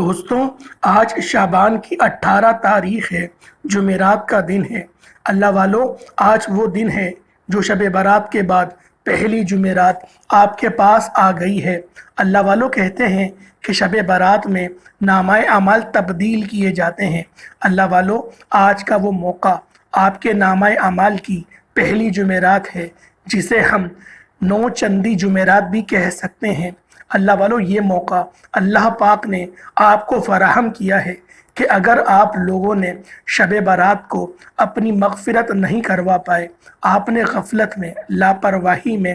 دوستوں، آج شعبان کی 18 تاریخ ہے، جمعرات کا دن ہے۔ اللہ والو، آج وہ دن ہے جو شب برات کے بعد پہلی جمعرات آپ کے پاس آ گئی ہے۔ اللہ والو کہتے ہیں کہ شب برات میں نامہ اعمال تبدیل کیے جاتے ہیں۔ اللہ والو، آج کا وہ موقع آپ کے نامہ اعمال کی پہلی جمعرات ہے، جسے ہم نو چندی جمعرات بھی کہہ سکتے ہیں۔ اللہ والو، یہ موقع اللہ پاک نے آپ کو فراہم کیا ہے کہ اگر آپ لوگوں نے شب برات کو اپنی مغفرت نہیں کروا پائے، آپ نے غفلت میں، لاپرواہی میں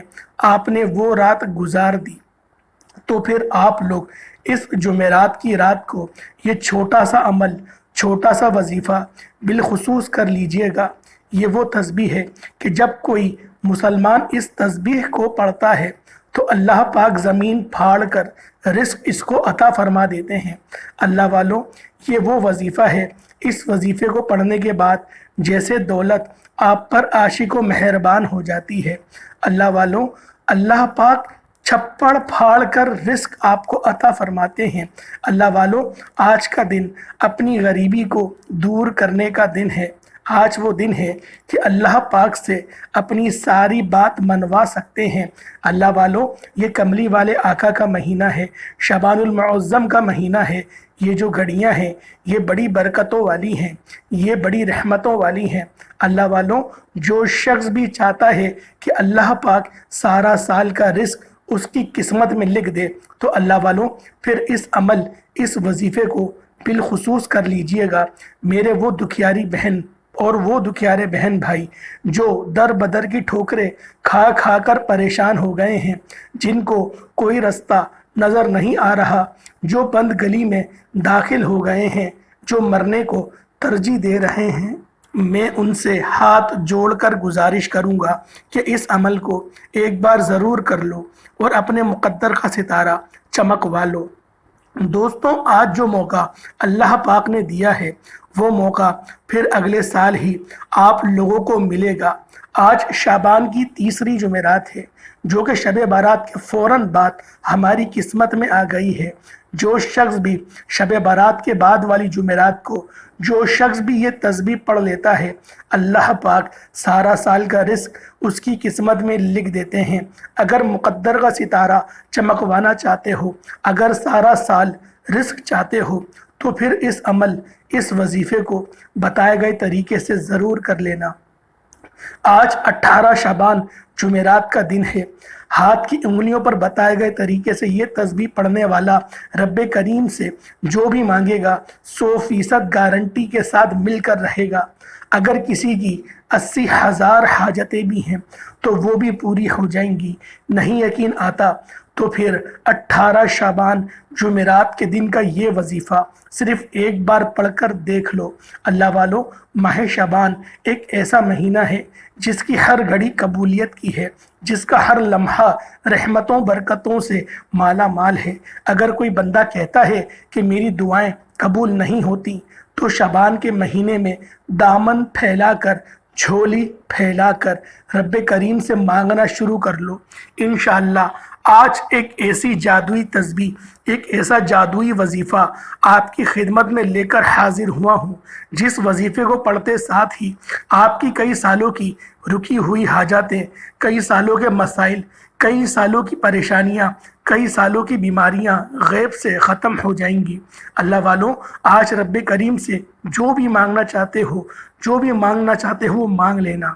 آپ نے وہ رات گزار دی، تو پھر آپ لوگ اس جمعرات کی رات کو یہ چھوٹا سا عمل، چھوٹا سا وظیفہ بالخصوص کر لیجئے گا۔ یہ وہ تسبیح ہے کہ جب کوئی مسلمان اس تسبیح کو پڑھتا ہے تو اللہ پاک زمین پھاڑ کر رزق اس کو عطا فرما دیتے ہیں۔ اللہ والو، یہ وہ وظیفہ ہے، اس وظیفے کو پڑھنے کے بعد جیسے دولت آپ پر عاشق و مہربان ہو جاتی ہے۔ اللہ والو، اللہ پاک چھپڑ پھاڑ کر رزق آپ کو عطا فرماتے ہیں۔ اللہ والو، آج کا دن اپنی غریبی کو دور کرنے کا دن ہے۔ آج وہ دن ہے کہ اللہ پاک سے اپنی ساری بات منوا سکتے ہیں۔ اللہ والو، یہ کملی والے آقا کا مہینہ ہے، شعبان المعظم کا مہینہ ہے۔ یہ جو گھڑیاں ہیں یہ بڑی برکتوں والی ہیں، یہ بڑی رحمتوں والی ہیں۔ اللہ والو، جو شخص بھی چاہتا ہے کہ اللہ پاک سارا سال کا رزق اس کی قسمت میں لکھ دے، تو اللہ والو پھر اس عمل، اس وظیفے کو بالخصوص کر لیجئے گا۔ میرے وہ دکھیاری بہن اور وہ دکھیارے بہن بھائی جو در بدر کی ٹھوکریں کھا کھا کر پریشان ہو گئے ہیں، جن کو کوئی رستہ نظر نہیں آ رہا، جو بند گلی میں داخل ہو گئے ہیں، جو مرنے کو ترجیح دے رہے ہیں، میں ان سے ہاتھ جوڑ کر گزارش کروں گا کہ اس عمل کو ایک بار ضرور کر لو اور اپنے مقدر کا ستارہ چمکوا لو۔ دوستوں، آج جو موقع اللہ پاک نے دیا ہے وہ موقع پھر اگلے سال ہی آپ لوگوں کو ملے گا۔ آج شعبان کی تیسری جمعرات ہے، جو کہ شب برات کے فوراً بعد ہماری قسمت میں آ گئی ہے۔ جو شخص بھی شب برات کے بعد والی جمعرات کو، جو شخص بھی یہ تسبیح پڑھ لیتا ہے، اللہ پاک سارا سال کا رزق اس کی قسمت میں لکھ دیتے ہیں۔ اگر مقدر کا ستارہ چمکوانا چاہتے ہو، اگر سارا سال رزق چاہتے ہو، تو پھر اس عمل، اس وظیفے کو بتائے گئے طریقے سے ضرور کر لینا۔ آج 18 شعبان جمعرات کا دن ہے۔ ہاتھ کی انگلیوں پر بتائے گئے طریقے سے یہ تسبیح پڑھنے والا رب کریم سے جو بھی مانگے گا 100% گارنٹی کے ساتھ مل کر رہے گا۔ اگر کسی کی 80,000 حاجتیں بھی ہیں تو وہ بھی پوری ہو جائیں گی۔ نہیں یقین آتا تو پھر 18 شعبان جمعرات کے دن کا یہ وظیفہ صرف ایک بار پڑھ کر دیکھ لو۔ اللہ والو، ماہ شعبان ایک ایسا مہینہ ہے جس کی ہر گھڑی قبولیت کی ہے، جس کا ہر لمحہ رحمتوں برکتوں سے مالا مال ہے۔ اگر کوئی بندہ کہتا ہے کہ میری دعائیں قبول نہیں ہوتی، تو شعبان کے مہینے میں دامن پھیلا کر، جھولی پھیلا کر رب کریم سے مانگنا شروع کر لو۔ انشاءاللہ آج ایک ایسی جادوئی تسبیح، ایک ایسا جادوئی وظیفہ آپ کی خدمت میں لے کر حاضر ہوا ہوں، جس وظیفے کو پڑھتے ساتھ ہی آپ کی کئی سالوں کی رکی ہوئی حاجاتیں، کئی سالوں کے مسائل، کئی سالوں کی پریشانیاں، کئی سالوں کی بیماریاں غیب سے ختم ہو جائیں گی۔ اللہ والوں، آج رب کریم سے جو بھی مانگنا چاہتے ہو، جو بھی مانگنا چاہتے ہو وہ مانگ لینا۔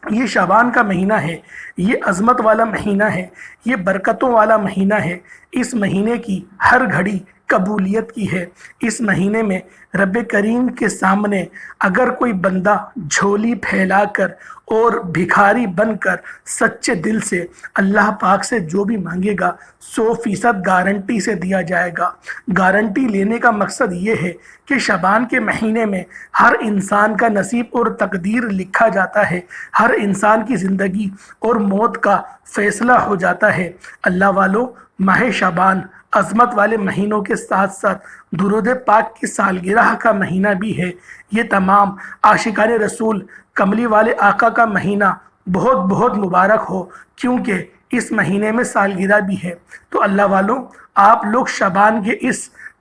یہ شعبان کا مہینہ ہے، یہ عظمت والا مہینہ ہے، یہ برکتوں والا مہینہ ہے۔ اس مہینے کی ہر گھڑی قبولیت کی ہے۔ اس مہینے میں رب کریم کے سامنے اگر کوئی بندہ جھولی پھیلا کر اور بھکاری بن کر سچے دل سے اللہ پاک سے جو بھی مانگے گا 100% گارنٹی سے دیا جائے گا۔ گارنٹی لینے کا مقصد یہ ہے کہ شعبان کے مہینے میں ہر انسان کا نصیب اور تقدیر لکھا جاتا ہے، ہر انسان کی زندگی اور موت کا فیصلہ ہو جاتا ہے۔ اللہ والو، ماہ شعبان عظمت والے مہینوں کے ساتھ ساتھ درود پاک کی سالگرہ کا مہینہ بھی ہے۔ یہ تمام عاشقان رسول کملی والے آقا کا مہینہ بہت بہت مبارک ہو، کیونکہ اس مہینے میں سالگرہ بھی ہے۔ تو اللہ والوں، آپ لوگ شعبان کے اس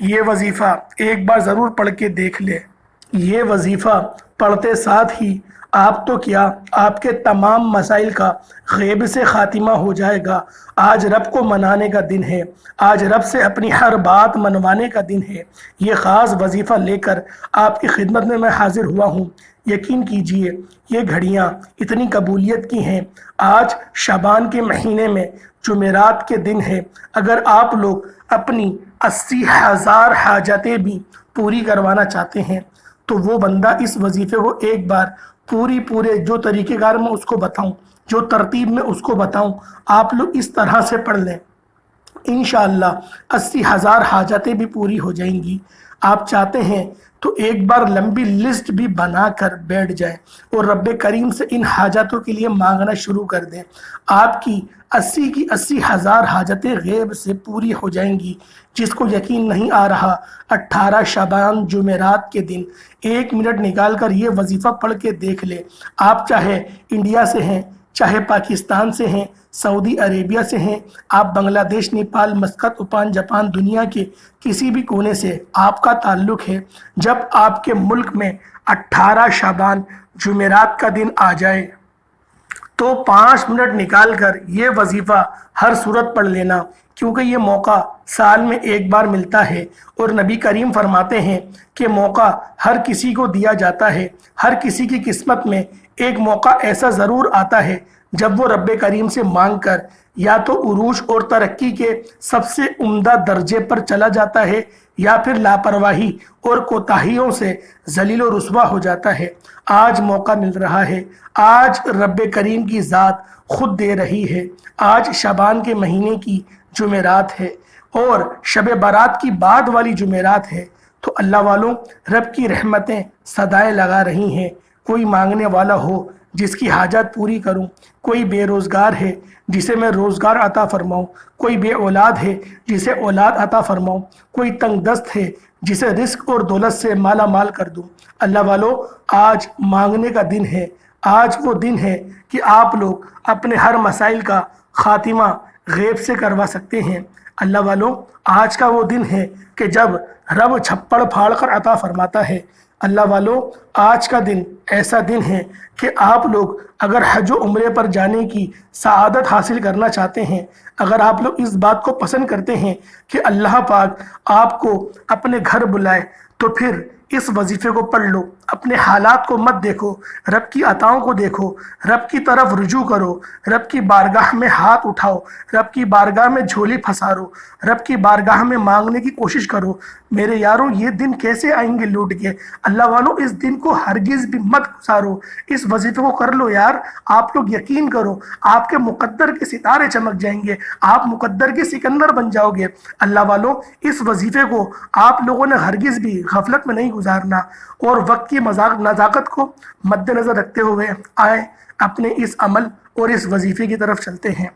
یہ وظیفہ ایک بار ضرور پڑھ کے دیکھ لے۔ یہ وظیفہ پڑھتے ساتھ ہی آپ تو کیا، آپ کے تمام مسائل کا غیب سے خاتمہ ہو جائے گا۔ آج رب کو منانے کا دن ہے، آج رب سے اپنی ہر بات منوانے کا دن ہے۔ یہ خاص وظیفہ لے کر آپ کی خدمت میں حاضر ہوا ہوں۔ یقین کیجئے یہ گھڑیاں اتنی قبولیت کی ہیں۔ آج شعبان کے مہینے میں جمعرات کے دن ہے۔ اگر آپ لوگ اپنی 80,000 حاجتیں بھی پوری کروانا چاہتے ہیں تو وہ بندہ اس وظیفے کو ایک بار پورے جو طریقہ کار میں اس کو بتاؤں، جو ترتیب میں اس کو بتاؤں، آپ لوگ اس طرح سے پڑھ لیں، انشاءاللہ 80,000 حاجتیں بھی پوری ہو جائیں گی۔ آپ چاہتے ہیں تو ایک بار لمبی لسٹ بھی بنا کر بیٹھ جائیں اور رب کریم سے ان حاجتوں کے لیے مانگنا شروع کر دیں۔ آپ کی 80,000 حاجتیں غیب سے پوری ہو جائیں گی۔ جس کو یقین نہیں آ رہا، 18 شعبان جمعرات کے دن 1 منٹ نکال کر یہ وظیفہ پڑھ کے دیکھ لے۔ آپ چاہے انڈیا سے ہیں، چاہے پاکستان سے ہیں، سعودی عربیہ سے ہیں، آپ بنگلہ دیش، نیپال، مسقط، اومان، جاپان، دنیا کے کسی بھی کونے سے آپ کا تعلق ہے، جب آپ کے ملک میں 18 شعبان جمعرات کا دن آ جائے تو 5 منٹ نکال کر یہ وظیفہ ہر صورت پڑھ لینا، کیونکہ یہ موقع سال میں ایک بار ملتا ہے اور نبی کریم فرماتے ہیں کہ موقع ہر کسی کو دیا جاتا ہے۔ ہر کسی کی قسمت میں ایک موقع ایسا ضرور آتا ہے جب وہ رب کریم سے مانگ کر یا تو عروج اور ترقی کے سب سے عمدہ درجے پر چلا جاتا ہے یا پھر لاپرواہی اور کوتاہیوں سے ذلیل و رسوا ہو جاتا ہے۔ آج موقع مل رہا ہے، آج رب کریم کی ذات خود دے رہی ہے۔ آج شعبان کے مہینے کی جمعرات ہے اور شب برات کی بعد والی جمعرات ہے، تو اللہ والوں رب کی رحمتیں صدائیں لگا رہی ہیں۔ کوئی مانگنے والا ہو جس کی حاجت پوری کروں، کوئی بے روزگار ہے جسے میں روزگار عطا فرماؤں، کوئی بے اولاد ہے جسے اولاد عطا فرماؤں، کوئی تنگ دست ہے جسے رزق اور دولت سے مالا مال کر دوں۔ اللہ والو آج مانگنے کا دن ہے، آج وہ دن ہے کہ آپ لوگ اپنے ہر مسائل کا خاتمہ غیب سے کروا سکتے ہیں۔ اللہ والو آج کا وہ دن ہے کہ جب رب چھپڑ پھاڑ کر عطا فرماتا ہے۔ اللہ والو آج کا دن ایسا دن ہے کہ آپ لوگ اگر حج و عمرے پر جانے کی سعادت حاصل کرنا چاہتے ہیں، اگر آپ لوگ اس بات کو پسند کرتے ہیں کہ اللہ پاک آپ کو اپنے گھر بلائے، تو پھر اس وظیفے کو پڑھ لو۔ اپنے حالات کو مت دیکھو، رب کی عطاؤں کو دیکھو، رب کی طرف رجوع کرو، رب کی بارگاہ میں ہاتھ اٹھاؤ، رب کی بارگاہ میں جھولی پھنسارو، رب کی بارگاہ میں مانگنے کی کوشش کرو۔ میرے یاروں یہ دن کیسے آئیں گے لوٹ کے؟ اللہ والوں اس دن کو ہرگز بھی مت گزارو، اس وظیفے کو کر لو یار۔ آپ لوگ یقین کرو آپ کے مقدر کے ستارے چمک جائیں گے، آپ مقدر کے سکندر بن جاؤ گے۔ اللہ والوں اس وظیفے کو آپ لوگوں نے ہرگز بھی غفلت میں نہیں گزارنا، اور وقت کی نزاکت کو مد نظر رکھتے ہوئے آئے اپنے اس عمل اور اس وظیفے کی طرف چلتے ہیں۔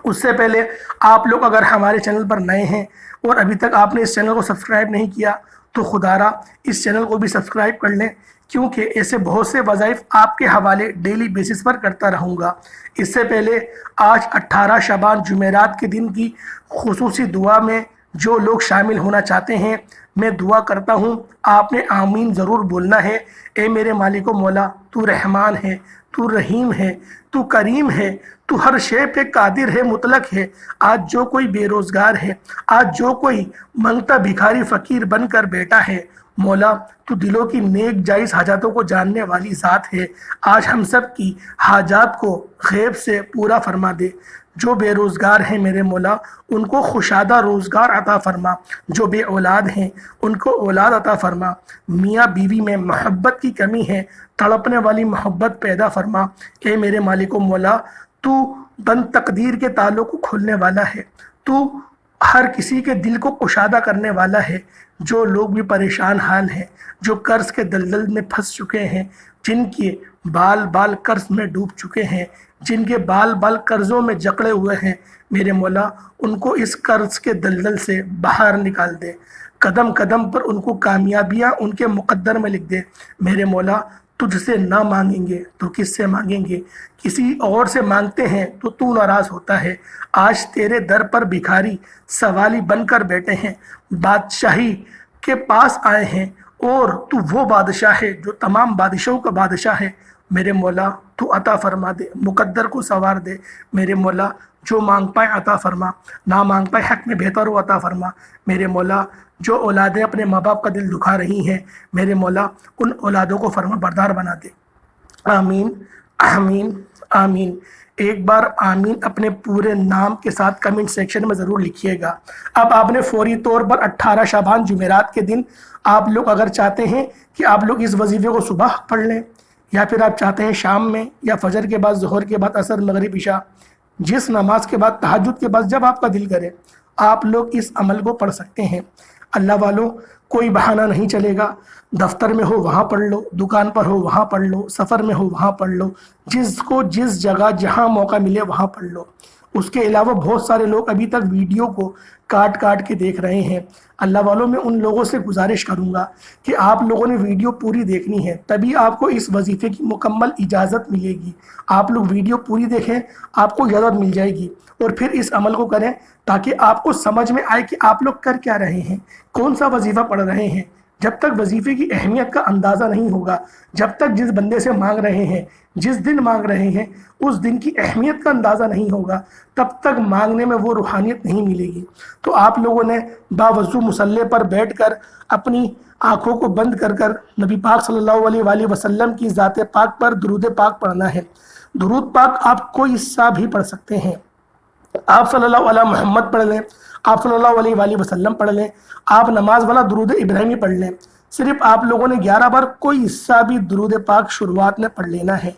اس سے پہلے آپ لوگ اگر ہمارے چینل پر نئے ہیں اور ابھی تک آپ نے اس چینل کو سبسکرائب نہیں کیا تو خدا را اس چینل کو بھی سبسکرائب کر لیں، کیونکہ ایسے بہت سے وظائف آپ کے حوالے ڈیلی بیسس پر کرتا رہوں گا۔ اس سے پہلے آج 18 شعبان جمعرات کے دن کی خصوصی دعا میں جو لوگ شامل ہونا چاہتے ہیں، میں دعا کرتا ہوں آپ نے آمین ضرور بولنا ہے۔ اے میرے مالک و مولا، تو رحمان ہے، تو رحیم ہے، تو کریم ہے، تو ہر شے پہ قادر ہے، مطلق ہے۔ آج جو کوئی بے روزگار ہے، آج جو کوئی منگتا بھکاری فقیر بن کر بیٹھا ہے، مولا تو دلوں کی نیک جائز حاجاتوں کو جاننے والی ذات ہے۔ آج ہم سب کی حاجات کو غیب سے پورا فرما دے۔ جو بے روزگار ہیں میرے مولا ان کو خوشادہ روزگار عطا فرما، جو بے اولاد ہیں ان کو اولاد عطا فرما، میاں بیوی میں محبت کی کمی ہے، تڑپنے والی محبت پیدا فرما۔ اے میرے مالک و مولا تو بند تقدیر کے تالوں کو کھولنے والا ہے، تو ہر کسی کے دل کو کشادہ کرنے والا ہے۔ جو لوگ بھی پریشان حال ہیں، جو قرض کے دلدل میں پھنس چکے ہیں، جن کے بال بال قرض میں ڈوب چکے ہیں، جن کے بال بال قرضوں میں جکڑے ہوئے ہیں، میرے مولا ان کو اس قرض کے دلدل سے باہر نکال دے۔ قدم قدم پر ان کو کامیابیاں ان کے مقدر میں لکھ دے۔ میرے مولا تجھ سے نہ مانگیں گے تو کس سے مانگیں گے، کسی اور سے مانگتے ہیں تو ناراض ہوتا ہے۔ آج تیرے در پر بھکاری سوالی بن کر بیٹھے ہیں، بادشاہی کے پاس آئے ہیں، اور تو وہ بادشاہ ہے جو تمام بادشاہوں کا بادشاہ ہے۔ میرے مولا تو عطا فرما دے، مقدر کو سوار دے۔ میرے مولا جو مانگ پائے عطا فرما، نہ مانگ پائے حق میں بہتر ہو عطا فرما۔ میرے مولا جو اولادیں اپنے ماں باپ کا دل دکھا رہی ہیں، میرے مولا ان اولادوں کو فرما بردار بنا دے۔ آمین آمین آمین۔ ایک بار آمین اپنے پورے نام کے ساتھ کمنٹ سیکشن میں ضرور لکھیے گا۔ اب آپ نے فوری طور پر 18 شعبان جمعرات کے دن آپ لوگ اگر چاہتے ہیں کہ آپ لوگ اس وظیفے کو صبح پڑھ لیں، یا پھر آپ چاہتے ہیں شام میں، یا فجر کے بعد، ظہر کے بعد، عصر، مغرب، عشاء، جس نماز کے بعد، تہجد کے بعد، جب آپ کا دل کرے آپ لوگ اس عمل کو پڑھ سکتے ہیں۔ اللہ والوں کوئی بہانہ نہیں چلے گا، دفتر میں ہو وہاں پڑھ لو، دکان پر ہو وہاں پڑھ لو، سفر میں ہو وہاں پڑھ لو، جس کو جس جگہ جہاں موقع ملے وہاں پڑھ لو۔ اس کے علاوہ بہت سارے لوگ ابھی تک ویڈیو کو کاٹ کاٹ کے دیکھ رہے ہیں۔ اللہ والوں میں ان لوگوں سے گزارش کروں گا کہ آپ لوگوں نے ویڈیو پوری دیکھنی ہے، تبھی آپ کو اس وظیفے کی مکمل اجازت ملے گی۔ آپ لوگ ویڈیو پوری دیکھیں، آپ کو اجازت مل جائے گی، اور پھر اس عمل کو کریں تاکہ آپ کو سمجھ میں آئے کہ آپ لوگ کر کیا رہے ہیں، کون سا وظیفہ پڑھ رہے ہیں۔ جب تک وظیفے کی اہمیت کا اندازہ نہیں ہوگا، جب تک جس بندے سے مانگ رہے ہیں، جس دن مانگ رہے ہیں، اس دن کی اہمیت کا اندازہ نہیں ہوگا، تب تک مانگنے میں وہ روحانیت نہیں ملے گی۔ تو آپ لوگوں نے باوضو مصلی پر بیٹھ کر اپنی آنکھوں کو بند کر کر نبی پاک صلی اللہ علیہ وآلہ وسلم کی ذات پاک پر درود پاک پڑھنا ہے۔ درود پاک آپ کوئی حصہ بھی پڑھ سکتے ہیں۔ آپ صلی اللہ علیہ محمد پڑھ لیں، آپ صلی اللہ علیہ وآلہ وسلم پڑھ لیں، آپ نماز والا درود ابراہیمی پڑھ لیں۔ صرف آپ لوگوں نے 11 بار کوئی حصہ بھی درود پاک شروعات میں پڑھ لینا ہے۔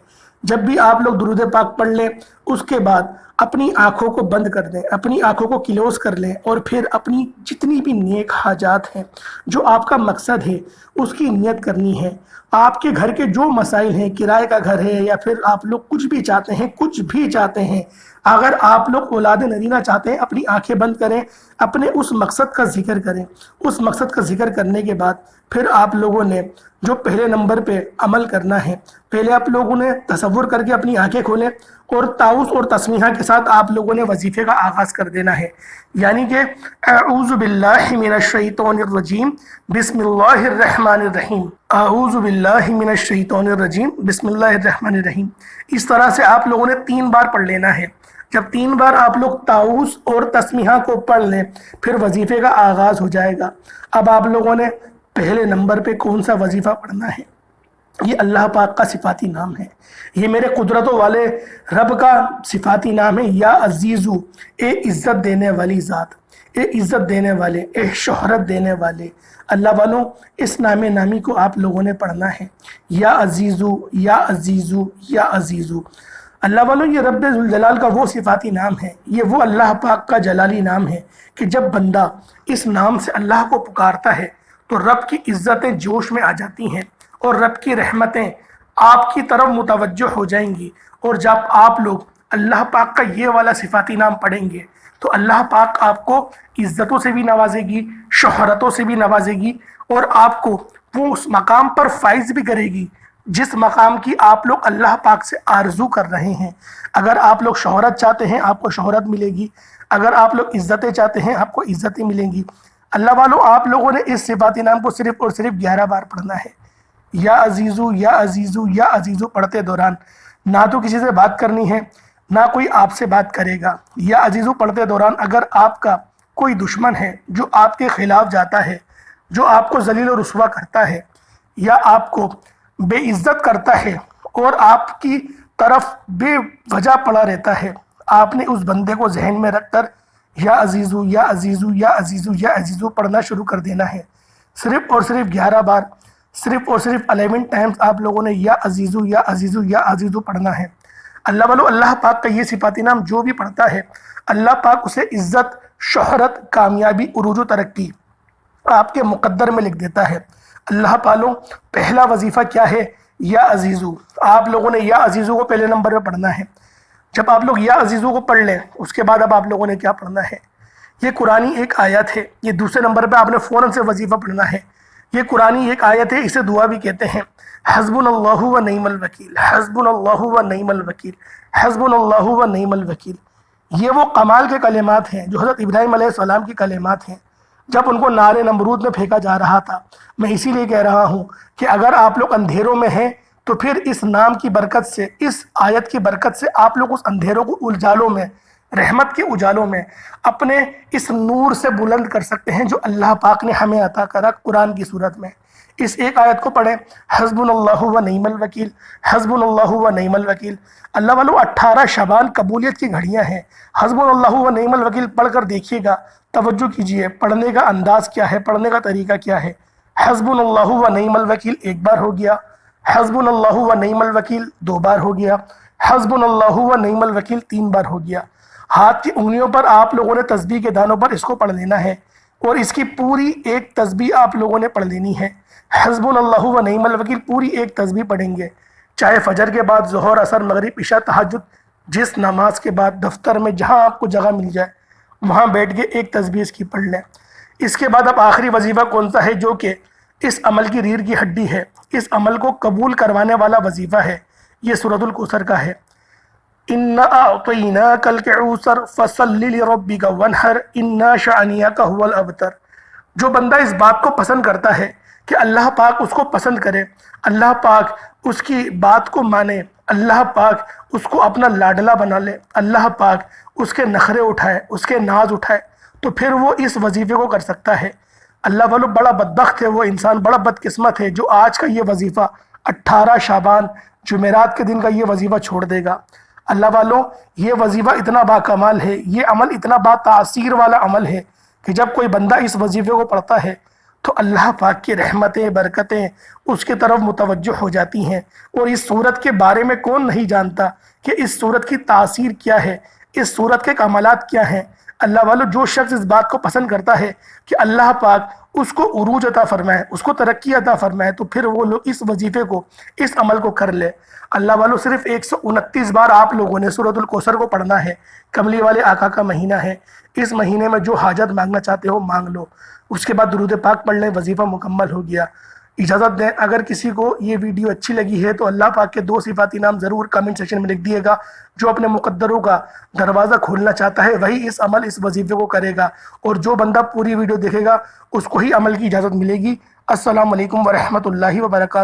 جب بھی آپ لوگ درود پاک پڑھ لیں، اس کے بعد اپنی آنکھوں کو بند کر دیں، اپنی آنکھوں کو کلوز کر لیں، اور پھر اپنی جتنی بھی نیک حاجات ہیں، جو آپ کا مقصد ہے، اس کی نیت کرنی ہے۔ آپ کے گھر کے جو مسائل ہیں، کرائے کا گھر ہے، یا پھر آپ لوگ کچھ بھی چاہتے ہیں، کچھ بھی چاہتے ہیں، اگر آپ لوگ اولاد نرینہ چاہتے ہیں، اپنی آنکھیں بند کریں، اپنے اس مقصد کا ذکر کریں۔ اس مقصد کا ذکر کرنے کے بعد پھر آپ لوگوں نے جو پہلے نمبر پہ عمل کرنا ہے، پہلے آپ لوگوں نے تصور کر کے اپنی آنکھیں کھولیں، اور تعوذ اور تسمیہ کے ساتھ آپ لوگوں نے وظیفے کا آغاز کر دینا ہے۔ یعنی کہ اعوذ باللہ من الشیطان الرجیم بسم اللہ الرحمن الرحیم، اعوذ باللہ من الشیطان الرجیم بسم اللہ الرحمن الرحیم۔ اس طرح سے آپ لوگوں نے 3 بار پڑھ لینا ہے۔ جب 3 بار آپ لوگ تعوذ اور تسمیہ کو پڑھ لیں، پھر وظیفے کا آغاز ہو جائے گا۔ اب آپ لوگوں نے پہلے نمبر پہ کون سا وظیفہ پڑھنا ہے؟ یہ اللہ پاک کا صفاتی نام ہے، یہ میرے قدرتوں والے رب کا صفاتی نام ہے۔ یا عزیزو، اے عزت دینے والی ذات، اے عزت دینے والے، اے شہرت دینے والے۔ اللہ والوں اس نام نامی کو آپ لوگوں نے پڑھنا ہے۔ یا عزیزو، یا عزیزو، یا عزیزو۔ اللہ والوں یہ رب ذوالجلال کا وہ صفاتی نام ہے، یہ وہ اللہ پاک کا جلالی نام ہے کہ جب بندہ اس نام سے اللہ کو پکارتا ہے تو رب کی عزتیں جوش میں آ جاتی ہیں، اور رب کی رحمتیں آپ کی طرف متوجہ ہو جائیں گی۔ اور جب آپ لوگ اللہ پاک کا یہ والا صفاتی نام پڑھیں گے تو اللہ پاک آپ کو عزتوں سے بھی نوازے گی، شہرتوں سے بھی نوازے گی، اور آپ کو وہ اس مقام پر فائز بھی کرے گی جس مقام کی آپ لوگ اللہ پاک سے آرزو کر رہے ہیں۔ اگر آپ لوگ شہرت چاہتے ہیں آپ کو شہرت ملے گی، اگر آپ لوگ عزتیں چاہتے ہیں آپ کو عزتیں ملیں گی۔ اللہ والوں آپ لوگوں نے اس صفاتی نام کو صرف اور صرف 11 بار پڑھنا ہے۔ یا عزیزو، یا عزیزو، یا عزیزو پڑھتے دوران نہ تو کسی سے بات کرنی ہے، نہ کوئی آپ سے بات کرے گا۔ یا عزیزو پڑھتے دوران اگر آپ کا کوئی دشمن ہے جو آپ کے خلاف جاتا ہے، جو آپ کو ذلیل و رسوا کرتا ہے، یا آپ کو بے عزت کرتا ہے اور آپ کی طرف بے وجہ پڑا رہتا ہے، آپ نے اس بندے کو ذہن میں رکھ کر یا عزیزو، یا عزیزو، یا عزیزو، یا عزیزو پڑھنا شروع کر دینا ہے۔ صرف اور صرف 11 بار، صرف اور صرف 11 ٹائمز آپ لوگوں نے یا عزیزو، یا عزیزو، یا عزیزو پڑھنا ہے۔ اللہ والو اللہ پاک کا یہ صفاتی نام جو بھی پڑھتا ہے، اللہ پاک اسے عزت، شہرت، کامیابی، عروج و ترقی آپ کے مقدر میں لکھ دیتا ہے۔ اللہ پالو پہلا وظیفہ کیا ہے؟ یا عزیزو۔ آپ لوگوں نے یا عزیزو کو پہلے نمبر پہ پڑھنا ہے۔ جب آپ لوگ یا عزیزو کو پڑھ لیں اس کے بعد اب آپ لوگوں نے کیا پڑھنا ہے؟ یہ قرآنی ایک آیت ہے، یہ دوسرے نمبر پہ آپ نے فوراً سے وظیفہ پڑھنا ہے۔ یہ قرآنی ایک آیت ہے، اسے دعا بھی کہتے ہیں۔ حسبنا اللہ و نعم الوکیل، حسبنا اللہ و نعم الوکیل، حسبنا اللہ و نعم الوکیل۔ یہ وہ کمال کے کلمات ہیں جو حضرت ابراہیم علیہ السلام کی کلمات ہیں جب ان کو نار نمرود میں پھینکا جا رہا تھا۔ میں اسی لیے کہہ رہا ہوں کہ اگر آپ لوگ اندھیروں میں ہیں تو پھر اس نام کی برکت سے، اس آیت کی برکت سے آپ لوگ اس اندھیروں کو اجالوں میں، رحمت کے اجالوں میں اپنے اس نور سے بلند کر سکتے ہیں جو اللہ پاک نے ہمیں عطا کرا قرآن کی صورت میں۔ اس ایک آیت کو پڑھیں، حسبنا اللہ و نعم الوکیل، حسبنا اللہ و نعم الوکیل۔ اللہ والو 18 شعبان قبولیت کی گھڑیاں ہیں۔ حسبنا اللہ و نعم الوکیل پڑھ کر دیکھیے گا، توجہ کیجئے، پڑھنے کا انداز کیا ہے، پڑھنے کا طریقہ کیا ہے۔ حسبنا اللہ و نعم الوکیل ایک بار ہو گیا، حسبنا اللہ و نعم الوکیل 2 بار ہو گیا، حسبنا اللہ و نعم الوکیل 3 بار ہو گیا۔ ہاتھ کی انگلیوں پر آپ لوگوں نے تسبیح کے دانوں پر اس کو پڑھ لینا ہے اور اس کی پوری ایک تسبیح آپ لوگوں نے پڑھ لینی ہے۔ حسبنا اللہ و نعم الوکیل پوری ایک تسبیح پڑھیں گے، چاہے فجر کے بعد، ظہر، عصر، مغرب، عشاء، تہجد، جس نماز کے بعد، دفتر میں، جہاں آپ کو جگہ مل جائے وہاں بیٹھ کے ایک تسبیح اس کی پڑھ لیں۔ اس کے بعد اب آخری وظیفہ کون سا ہے جو کہ اس عمل کی ریڑھ کی ہڈی ہے، اس عمل کو قبول کروانے والا وظیفہ ہے، یہ سورۃ الکوثر کا ہے۔ اِنَّا أَعْطَيْنَاكَ الْكَوْثَرَ فَصَلِّ لِرَبِّكَ وَانْحَرْ إِنَّا شَانِئَكَ هُوَ الْأَبْتَرُ۔ جو بندہ اس بات کو پسند کرتا ہے کہ اللہ پاک اس کو پسند کرے، اللہ پاک اس کی بات کو مانے، اللہ پاک اس کو اپنا لاڈلا بنا لے، اللہ پاک اس کے نخرے اٹھائے، اس کے ناز اٹھائے، تو پھر وہ اس وظیفے کو کر سکتا ہے۔ اللہ والو بڑا بدبخت ہے وہ انسان، بڑا بدقسمت ہے جو آج کا یہ وظیفہ 18 شعبان جمعرات کے دن کا یہ وظیفہ چھوڑ دے گا۔ اللہ والو یہ وظیفہ اتنا باکمال ہے، یہ عمل اتنا با تاثیر والا عمل ہے کہ جب کوئی بندہ اس وظیفے کو پڑھتا ہے تو اللہ پاک کی رحمتیں، برکتیں اس کے طرف متوجہ ہو جاتی ہیں۔ اور اس صورت کے بارے میں کون نہیں جانتا کہ اس صورت کی تاثیر کیا ہے، اس صورت کے کمالات کیا ہیں۔ اللہ والو جو شخص اس بات کو پسند کرتا ہے کہ اللہ پاک اس کو عروج عطا فرمائے، اس کو ترقی عطا فرمائے، تو پھر وہ لوگ اس وظیفے کو، اس عمل کو کر لے۔ اللہ والو صرف 129 بار آپ لوگوں نے سورۃ الکوثر کو پڑھنا ہے۔ کملی والے آقا کا مہینہ ہے، اس مہینے میں جو حاجت مانگنا چاہتے ہو مانگ لو، اس کے بعد درود پاک پڑھ لیں، وظیفہ مکمل ہو گیا۔ اجازت دیں، اگر کسی کو یہ ویڈیو اچھی لگی ہے تو اللہ پاک کے 2 صفاتی نام ضرور کمنٹ سیکشن میں لکھ دیے گا۔ جو اپنے مقدروں کا دروازہ کھولنا چاہتا ہے وہی اس عمل، اس وظیفے کو کرے گا، اور جو بندہ پوری ویڈیو دیکھے گا اس کو ہی عمل کی اجازت ملے گی۔ السلام علیکم ورحمۃ اللہ وبرکاتہ۔